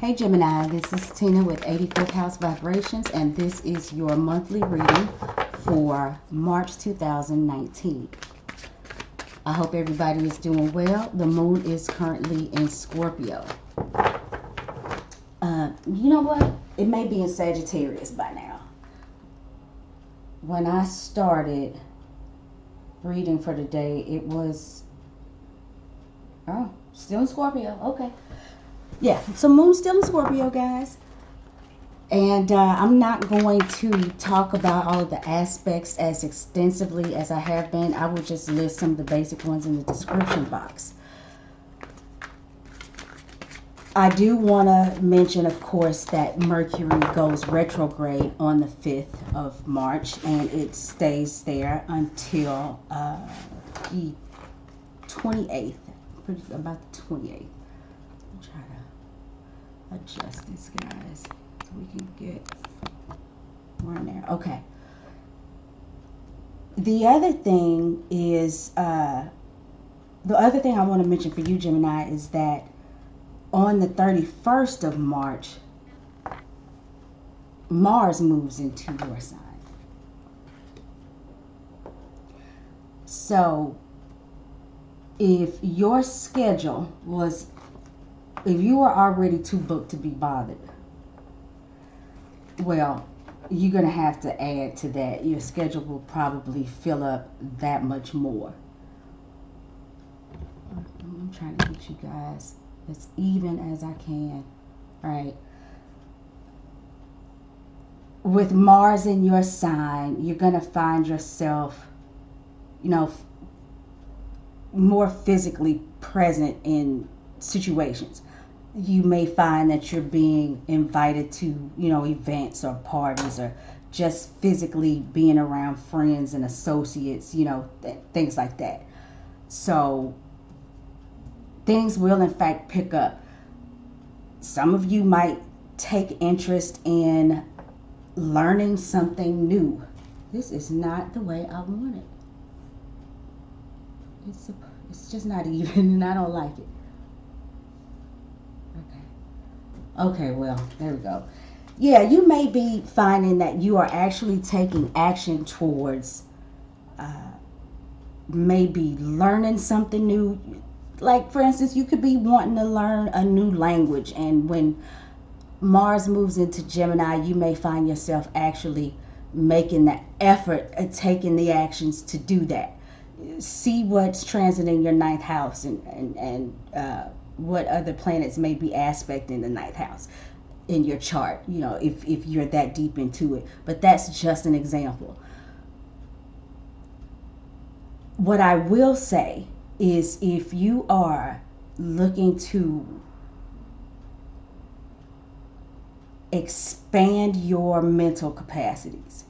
Hey Gemini, this is Tina with 84th House Vibrations, and this is your monthly reading for March 2019. I hope everybody is doing well. The moon is currently in Scorpio. You know what? It may be in Sagittarius by now. When I started reading for the day, it was, oh, still in Scorpio. Okay. Yeah, so moon's still in Scorpio, guys. And I'm not going to talk about all of the aspects as extensively as I have been. I will just list some of the basic ones in the description box. I do want to mention, of course, that Mercury goes retrograde on the 5th of March, and it stays there until the 28th, about the 28th. I'll try to adjust this, guys, so we can get one there. Okay. The other thing is, the other thing I want to mention for you, Gemini, is that on the 31st of March, Mars moves into your sign. So, if your schedule was, if you are already too booked to be bothered, well, you're going to have to add to that. Your schedule will probably fill up that much more. I'm trying to get you guys as even as I can, right? With Mars in your sign, you're going to find yourself, you know, more physically present in situations. You may find that you're being invited to, you know, events or parties, or just physically being around friends and associates, you know, things like that. So things will in fact pick up. Some of you might take interest in learning something new. This is not the way I want it. It's just not even, and I don't like it. Okay, well, there we go. Yeah, you may be finding that you are actually taking action towards maybe learning something new. Like, for instance, you could be wanting to learn a new language, and when Mars moves into Gemini, you may find yourself actually making the effort at taking the actions to do that. See what's transiting your ninth house, and what other planets may be aspecting the ninth house in your chart, you know, if you're that deep into it. But that's just an example. What I will say is, if you are looking to expand your mental capacities,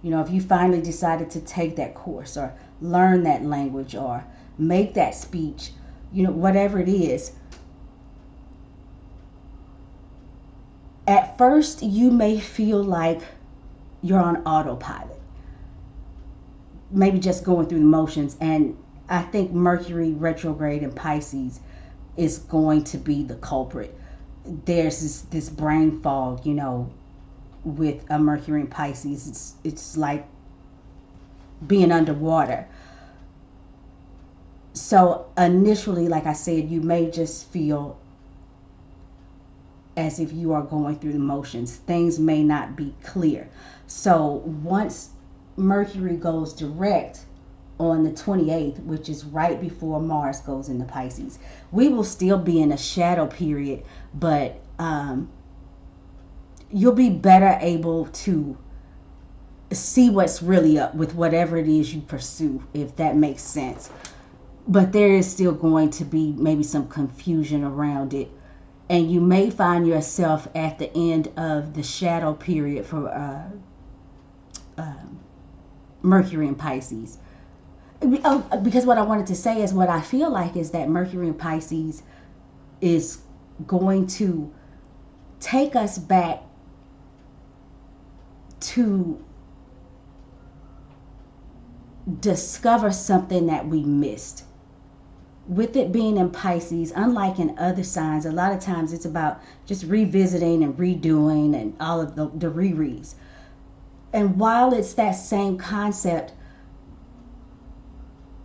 you know, if you finally decided to take that course or learn that language or make that speech, you know, whatever it is, at first you may feel like you're on autopilot, maybe just going through the motions. And I think Mercury retrograde in Pisces is going to be the culprit. There's this brain fog, you know, with a Mercury in Pisces. It's like being underwater. So initially, like I said, you may just feel as if you are going through the motions. Things may not be clear. So once Mercury goes direct on the 28th, which is right before Mars goes into Pisces, we will still be in a shadow period, but you'll be better able to see what's really up with whatever it is you pursue, if that makes sense. But there is still going to be maybe some confusion around it. And you may find yourself at the end of the shadow period for Mercury in Pisces. Because what I wanted to say is, what I feel like is that Mercury in Pisces is going to take us back to discover something that we missed. with it being in Pisces, unlike in other signs, a lot of times it's about just revisiting and redoing and all of the rereads. And while it's that same concept,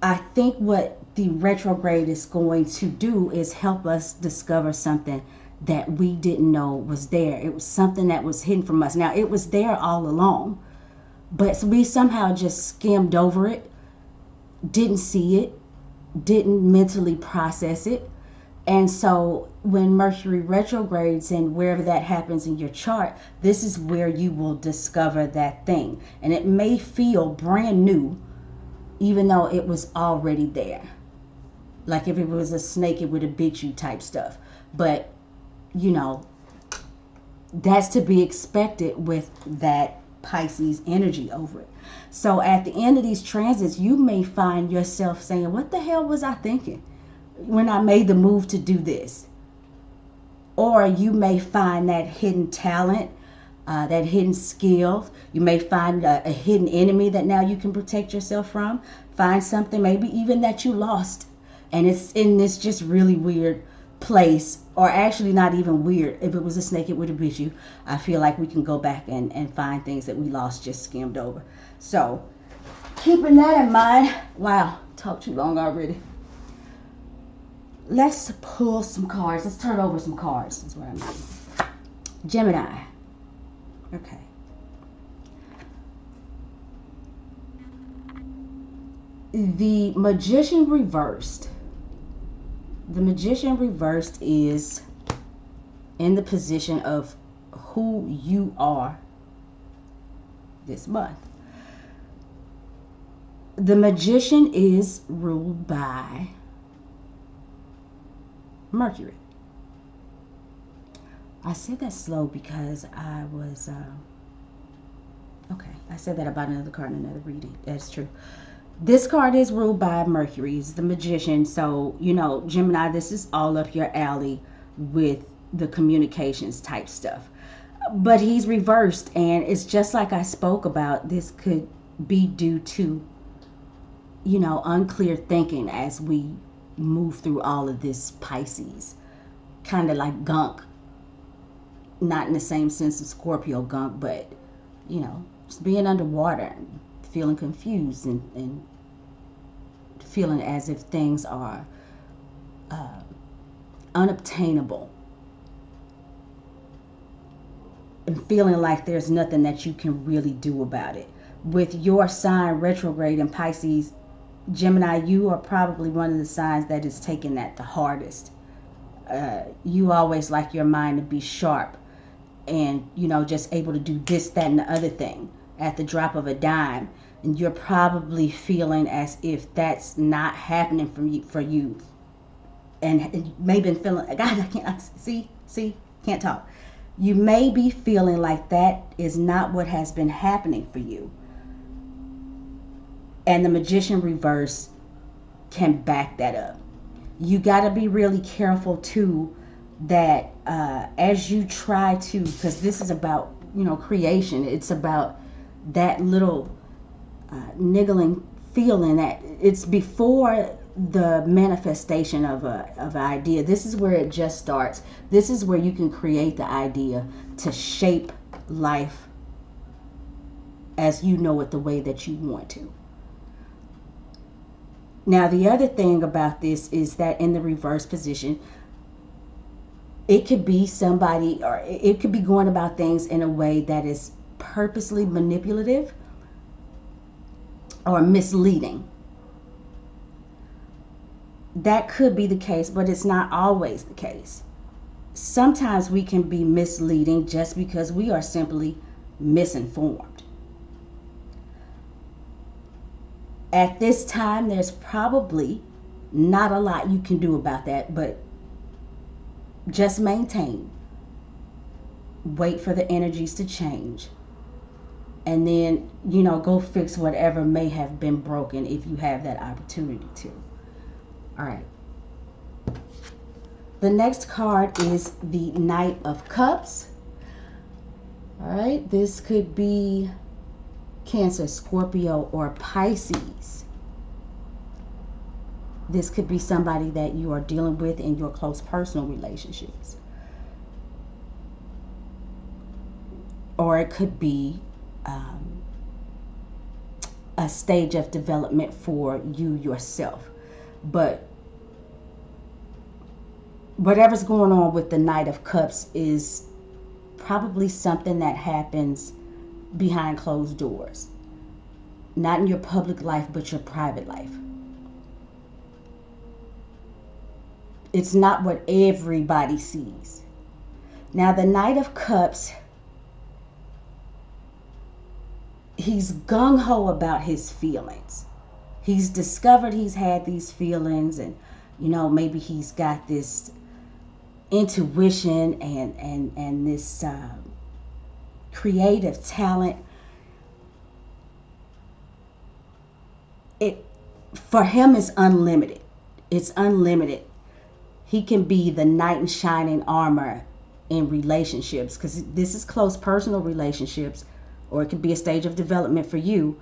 I think what the retrograde is going to do is help us discover something that we didn't know was there. It was something that was hidden from us. Now, it was there all along, but we somehow just skimmed over it, didn't see it, didn't mentally process it. And so when Mercury retrogrades and wherever that happens in your chart, this is where you will discover that thing. And it may feel brand new, even though it was already there. Like if it was a snake, it would have bit you type stuff. But, you know, that's to be expected with that Pisces energy over it. So at the end of these transits, you may find yourself saying, what the hell was I thinking when I made the move to do this? Or you may find that hidden talent, that hidden skill. You may find a hidden enemy that now you can protect yourself from. Find something maybe even that you lost, and it's in this just really weird place, or actually not even weird. If it was a snake, it would have bit you. I feel like we can go back and find things that we lost, just skimmed over. So keeping that in mind, wow, talked too long already. Let's pull some cards. Let's turn over some cards. That's what I mean. Gemini. Okay. The Magician reversed. The Magician reversed is in the position of who you are this month. The Magician is ruled by Mercury. I said that slow because I was okay. I said that about another card in another reading. That's true. This card is ruled by Mercury. It's the Magician. So, you know, Gemini, this is all up your alley with the communications type stuff. But he's reversed, and it's just like I spoke about. This could be due to, you know, unclear thinking as we move through all of this Pisces. Kind of like gunk. Not in the same sense of Scorpio gunk, but, you know, just being underwater and feeling confused and feeling as if things are unobtainable, and feeling like there's nothing that you can really do about it. With your sign retrograde in Pisces, Gemini, you are probably one of the signs that is taking that the hardest. You always like your mind to be sharp and, you know, just able to do this, that, and the other thing at the drop of a dime. And you're probably feeling as if that's not happening for you. And you may have been feeling, God, I can't see, can't talk. You may be feeling like that is not what has been happening for you. And the Magician reverse can back that up. You got to be really careful too that as you try to, because this is about, you know, creation. It's about that little niggling feeling that it's before the manifestation of an idea. This is where it just starts. This is where you can create the idea to shape life as you know it, the way that you want to. Now, the other thing about this is that in the reverse position, it could be somebody, or it could be going about things in a way that is purposely manipulative or misleading. That could be the case, but it's not always the case. Sometimes we can be misleading just because we are simply misinformed. At this time, there's probably not a lot you can do about that, but just maintain. Wait for the energies to change. And then, you know, go fix whatever may have been broken if you have that opportunity to. All right. The next card is the Knight of Cups. All right. This could be Cancer, Scorpio, or Pisces. This could be somebody that you are dealing with in your close personal relationships. Or it could be a stage of development for you yourself. But whatever's going on with the Knight of Cups is probably something that happens behind closed doors. Not in your public life, but your private life. It's not what everybody sees. Now, the Knight of Cups, he's gung-ho about his feelings. He's discovered he's had these feelings, and maybe he's got this intuition and this creative talent. It for him is unlimited. It's unlimited. He can be the knight in shining armor in relationships, because this is close personal relationships, or it could be a stage of development for you.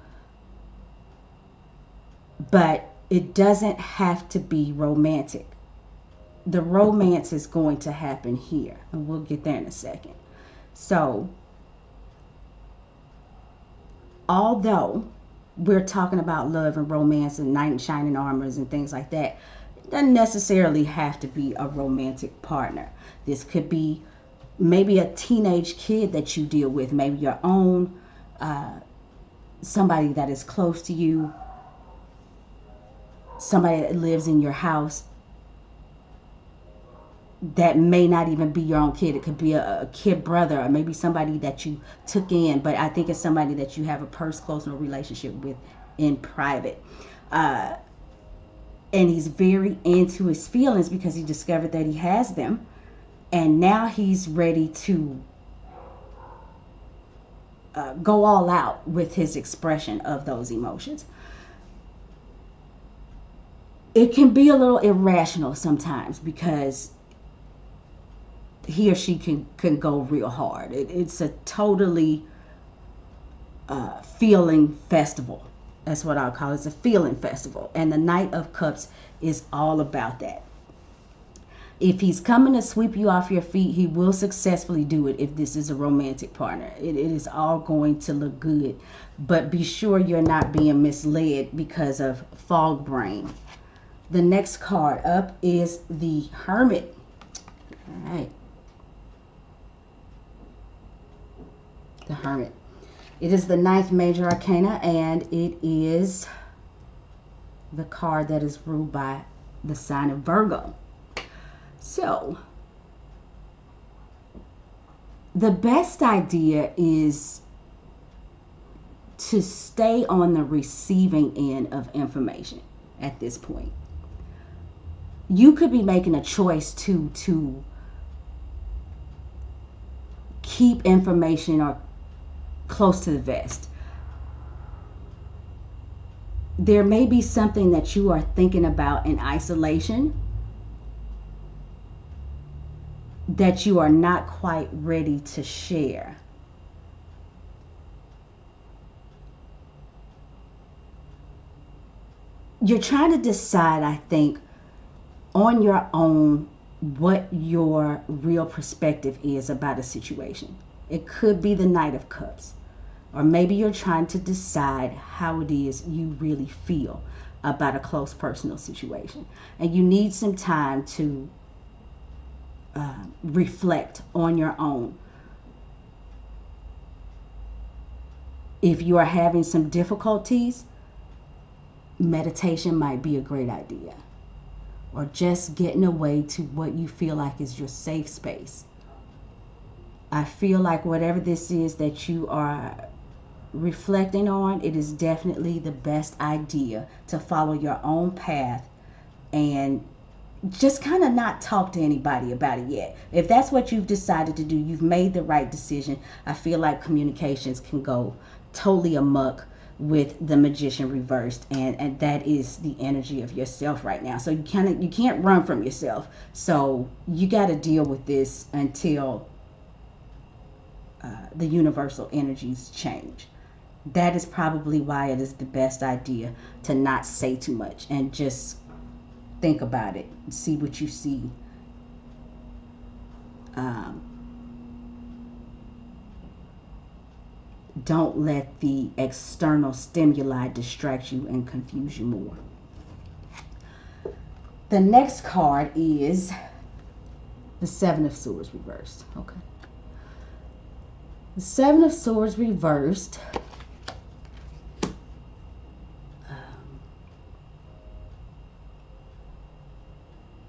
But it doesn't have to be romantic. The romance is going to happen here, and we'll get there in a second. So, although we're talking about love and romance and knight in shining armors and things like that, it doesn't necessarily have to be a romantic partner. This could be maybe a teenage kid that you deal with, maybe your own, somebody that is close to you, somebody that lives in your house that may not even be your own kid. It could be a kid brother, or maybe somebody that you took in, but I think it's somebody that you have a close relationship with in private. And he's very into his feelings because he discovered that he has them, and now he's ready to go all out with his expression of those emotions. It can be a little irrational sometimes, because he or she can go real hard. It's a totally feeling festival. That's what I'll call it. It's a feeling festival. And the Knight of Cups is all about that. If he's coming to sweep you off your feet, he will successfully do it if this is a romantic partner. It is all going to look good. But be sure you're not being misled because of fog brain. The next card up is the Hermit. All right. The Hermit. It is the 9th major arcana, and it is the card that is ruled by the sign of Virgo. So, the best idea is to stay on the receiving end of information at this point. You could be making a choice to keep information or close to the vest. There may be something that you are thinking about in isolation that you are not quite ready to share. You're trying to decide, I think, on your own what your real perspective is about a situation. It could be the Knight of Cups. Or maybe you're trying to decide how it is you really feel about a close personal situation. And you need some time to reflect on your own. If you are having some difficulties, meditation might be a great idea. Or just getting away to what you feel like is your safe space. I feel like whatever this is that you are reflecting on, it is definitely the best idea to follow your own path and just kind of not talk to anybody about it yet. If that's what you've decided to do, you've made the right decision. I feel like communications can go totally amok with the Magician reversed, and that is the energy of yourself right now. So you can't run from yourself. So you got to deal with this until the universal energies change. That is probably why it is the best idea to not say too much and just think about it, see what you see. Don't let the external stimuli distract you and confuse you more. The next card is the Seven of Swords reversed. Okay. The Seven of Swords reversed.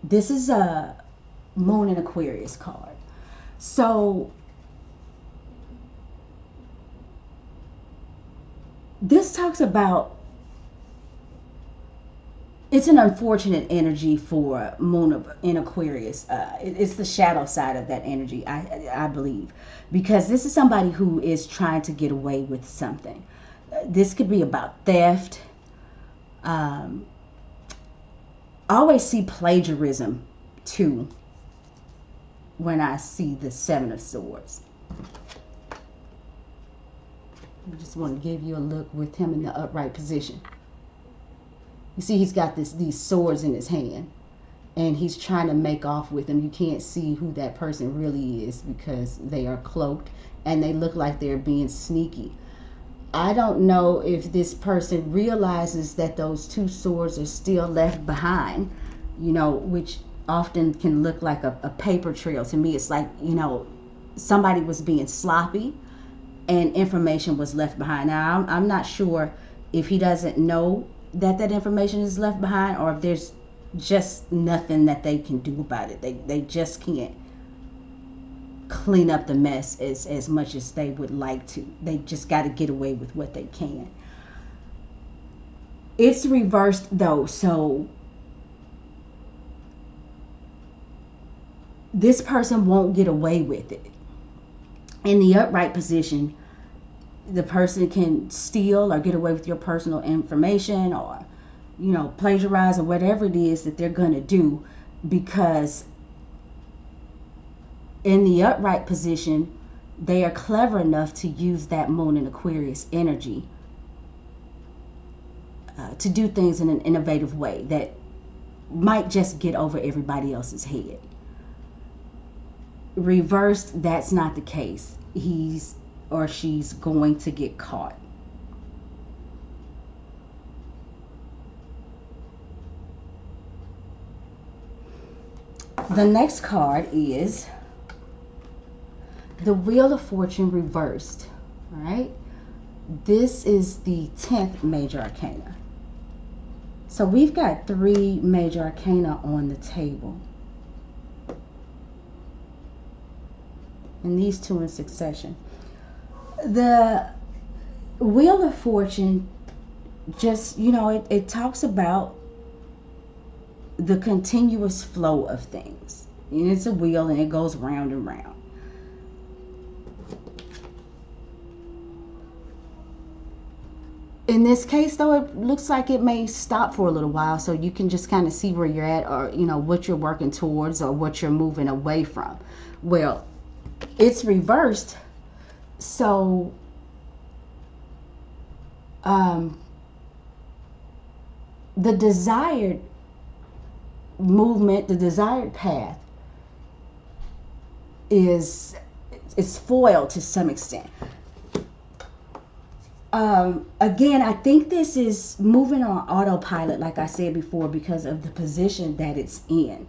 This is a Moon in Aquarius card. So this talks about, it's an unfortunate energy for Moon in Aquarius. It's the shadow side of that energy, I believe, because this is somebody who is trying to get away with something. This could be about theft. I always see plagiarism too when I see the Seven of Swords. I just want to give you a look with him in the upright position. You see, he's got these swords in his hand, and he's trying to make off with them. You can't see who that person really is because they are cloaked, and they look like they're being sneaky. I don't know if this person realizes that those two swords are still left behind, you know, which often can look like a paper trail. To me, it's like, you know, somebody was being sloppy and information was left behind. Now, I'm not sure if he doesn't know that information is left behind, or if there's just nothing that they can do about it. They just can't clean up the mess as much as they would like to. They just got to get away with what they can. It's reversed though, so this person won't get away with it. In the upright position, the person can steal or get away with your personal information, or, you know, plagiarize, or whatever it is that they're going to do, because in the upright position, they are clever enough to use that Moon in Aquarius energy to do things in an innovative way that might just get over everybody else's head. Reversed, that's not the case. He's or she's going to get caught. The next card is the Wheel of Fortune reversed. All right. This is the 10th major arcana. So we've got 3 major arcana on the table. And these 2 in succession. The Wheel of Fortune, just, you know, it talks about the continuous flow of things. And it's a wheel, and it goes round and round. In this case, though, it looks like it may stop for a little while, so you can just kind of see where you're at, or, you know, what you're working towards, or what you're moving away from. Well, it's reversed. So, the desired movement, the desired path is foiled to some extent. Again, I think this is moving on autopilot, like I said before, because of the position that it's in.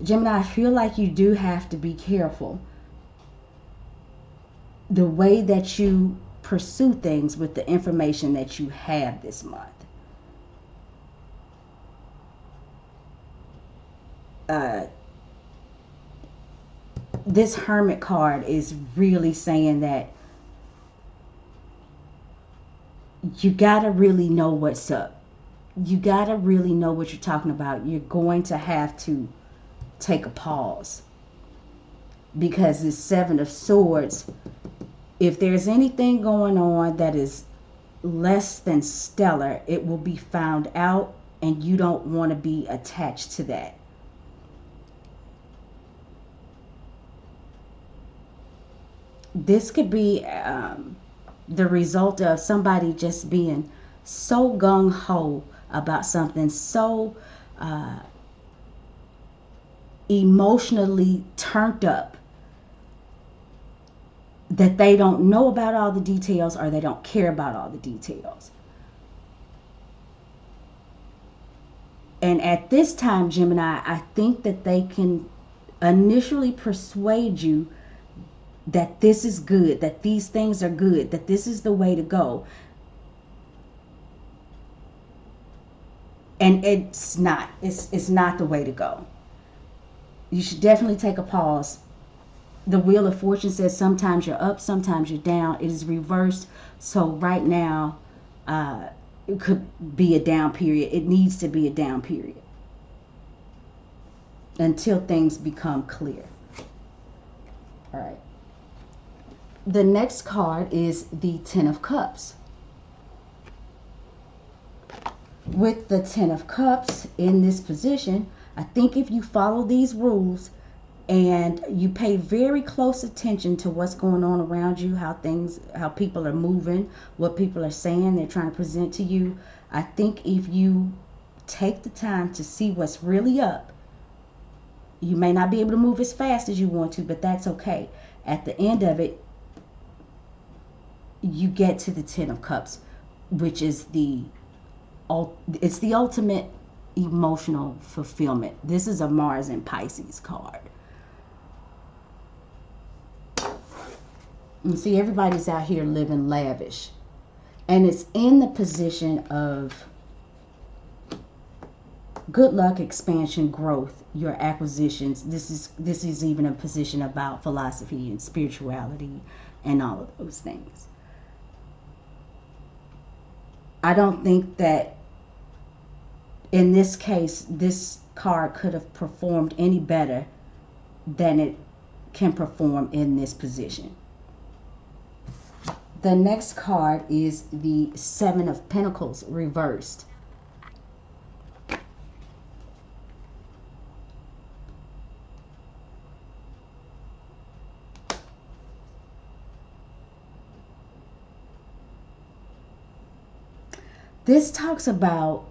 Gemini, I feel like you do have to be careful the way that you pursue things with the information that you have this month. This Hermit card is really saying that you gotta really know what's up. You gotta really know what you're talking about. You're going to have to take a pause, because this 7 of Swords, if there's anything going on that is less than stellar, it will be found out, and you don't want to be attached to that. This could be the result of somebody just being so gung-ho about something, so emotionally turned up that they don't know about all the details, or they don't care about all the details. And at this time, Gemini, I think that they can initially persuade you that this is good, that these things are good, that this is the way to go. And it's not. It's not the way to go. You should definitely take a pause. The Wheel of Fortune says sometimes you're up, sometimes you're down. It is reversed. So right now, it could be a down period. It needs to be a down period until things become clear. All right. The next card is the Ten of Cups. With the Ten of Cups in this position, I think if you follow these rules and you pay very close attention to what's going on around you, how people are moving, what people are saying, they're trying to present to you, I think if you take the time to see what's really up, you may not be able to move as fast as you want to, but that's okay. At the end of it, you get to the Ten of Cups, which is the ultimate emotional fulfillment. This is a Mars and Pisces card. You see, everybody's out here living lavish, and it's in the position of good luck, expansion, growth, your acquisitions. This is even a position about philosophy and spirituality and all of those things. I don't think that in this case, this card could have performed any better than it can perform in this position. The next card is the Seven of Pentacles reversed. This talks about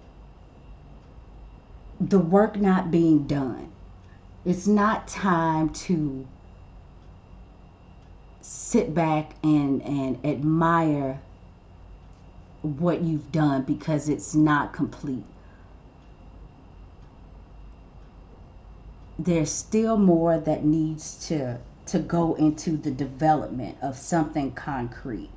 the work not being done. It's not time to sit back and admire what you've done because it's not complete. There's still more that needs to go into the development of something concrete.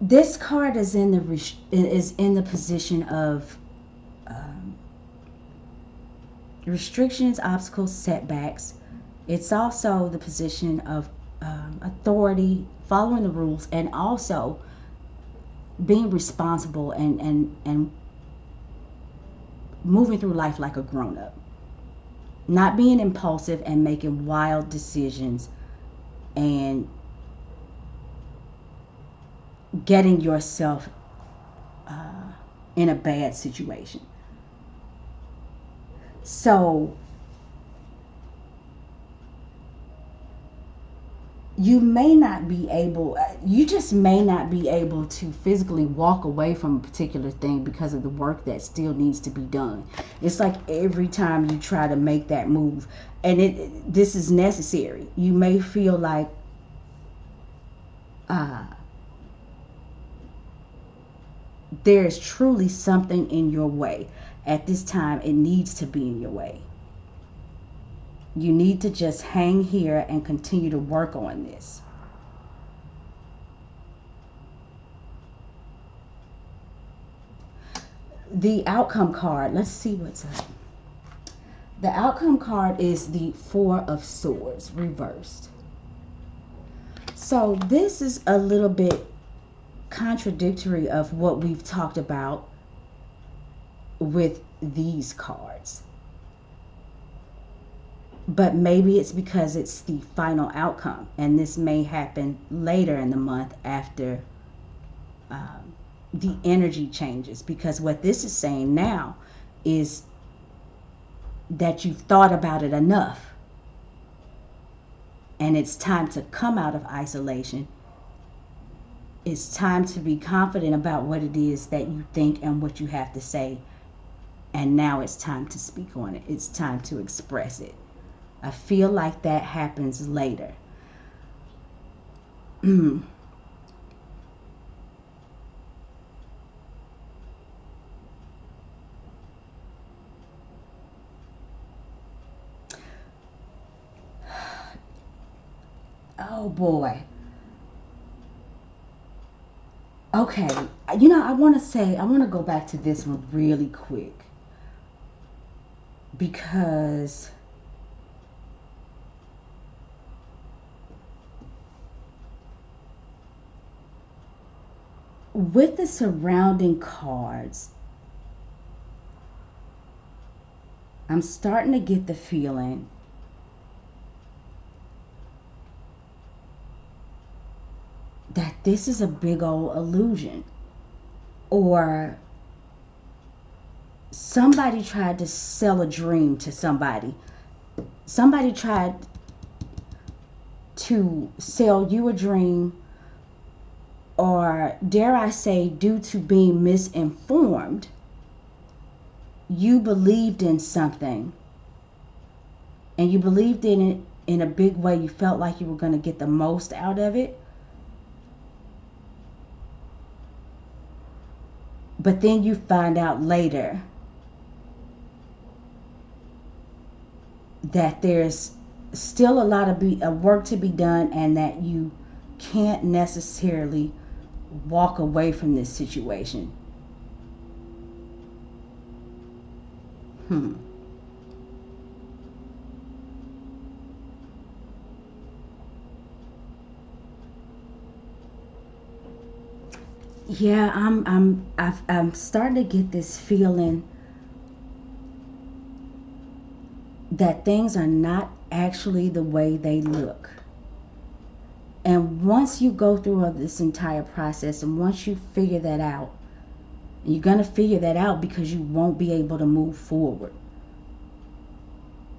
This card is in the position of restrictions, obstacles, setbacks. It's also the position of authority, following the rules, and also being responsible and moving through life like a grown-up. Not being impulsive and making wild decisions and getting yourself in a bad situation. So you just may not be able to physically walk away from a particular thing because of the work that still needs to be done. It's like every time you try to make that move, and this is necessary, you may feel like there's truly something in your way. At this time, it needs to be in your way. You need to just hang here and continue to work on this. The outcome card, let's see what's up. The outcome card is the Four of Swords reversed. So this is a little bit contradictory of what we've talked about with these cards, but maybe it's because it's the final outcome, and this may happen later in the month after the energy changes, because what this is saying now is that you've thought about it enough. And it's time to come out of isolation. It's time to be confident about what it is that you think and what you have to say. And now it's time to speak on it. It's time to express it. I feel like that happens later. Oh boy. Okay, I want to go back to this one really quick, because with the surrounding cards, I'm starting to get the feeling that this is a big old illusion, or somebody tried to sell a dream to somebody. Somebody tried to sell you a dream, or dare I say, due to being misinformed, you believed in something, and you believed in it in a big way. You felt like you were going to get the most out of it. But then you find out later that there's still a lot of work to be done, and that you can't necessarily walk away from this situation. Yeah, I'm starting to get this feeling that things are not actually the way they look. And once you go through this entire process, and once you figure that out, and you're going to figure that out because you won't be able to move forward.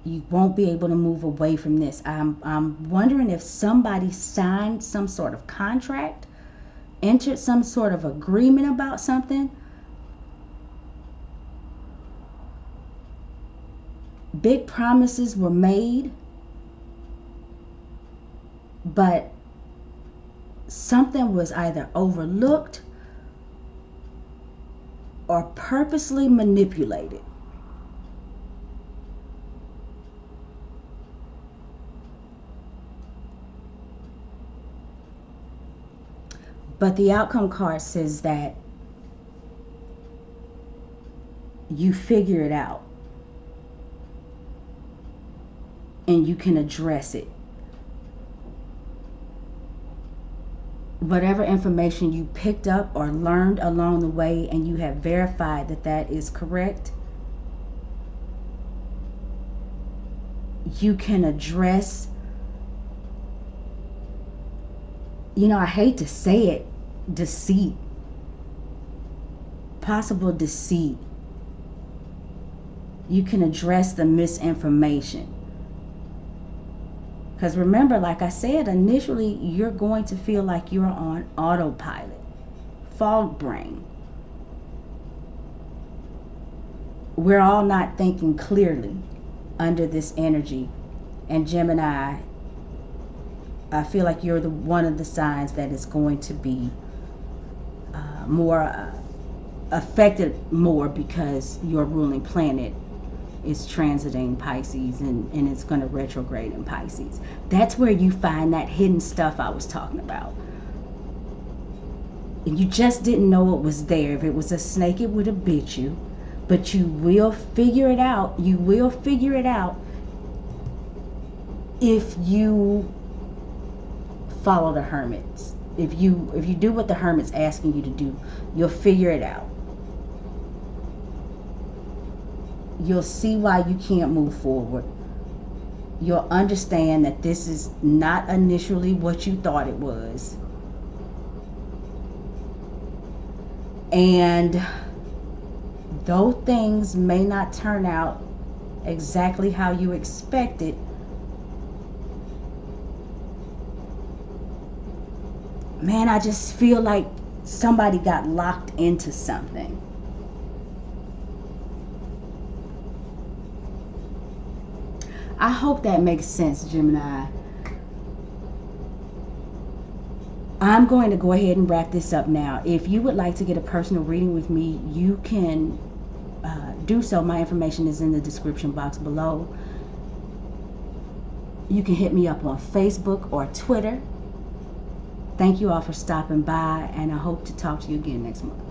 You won't be able to move away from this. I'm wondering if somebody signed some sort of contract, entered some sort of agreement about something. Big promises were made, but something was either overlooked or purposely manipulated. But the outcome card says that you figure it out and you can address it. Whatever information you picked up or learned along the way, and you have verified that that is correct, you can address, I hate to say it, deceit, possible deceit. You can address the misinformation. Because remember, like I said, initially you're going to feel like you're on autopilot, fog brain. We're all not thinking clearly under this energy. And Gemini, I feel like you're one of the signs that is going to be more affected more, because your ruling planet is transiting Pisces, and it's going to retrograde in Pisces. That's where you find that hidden stuff I was talking about. And you just didn't know it was there. If it was a snake, it would have bit you. But you will figure it out. You will figure it out if you follow the hermits. If you do what the hermit's asking you to do, you'll figure it out. You'll see why you can't move forward. You'll understand that this is not initially what you thought it was. And though things may not turn out exactly how you expected, man, I just feel like somebody got locked into something. I hope that makes sense, Gemini. I'm going to go ahead and wrap this up now. If you would like to get a personal reading with me, you can do so. My information is in the description box below. You can hit me up on Facebook or Twitter. Thank you all for stopping by, and I hope to talk to you again next month.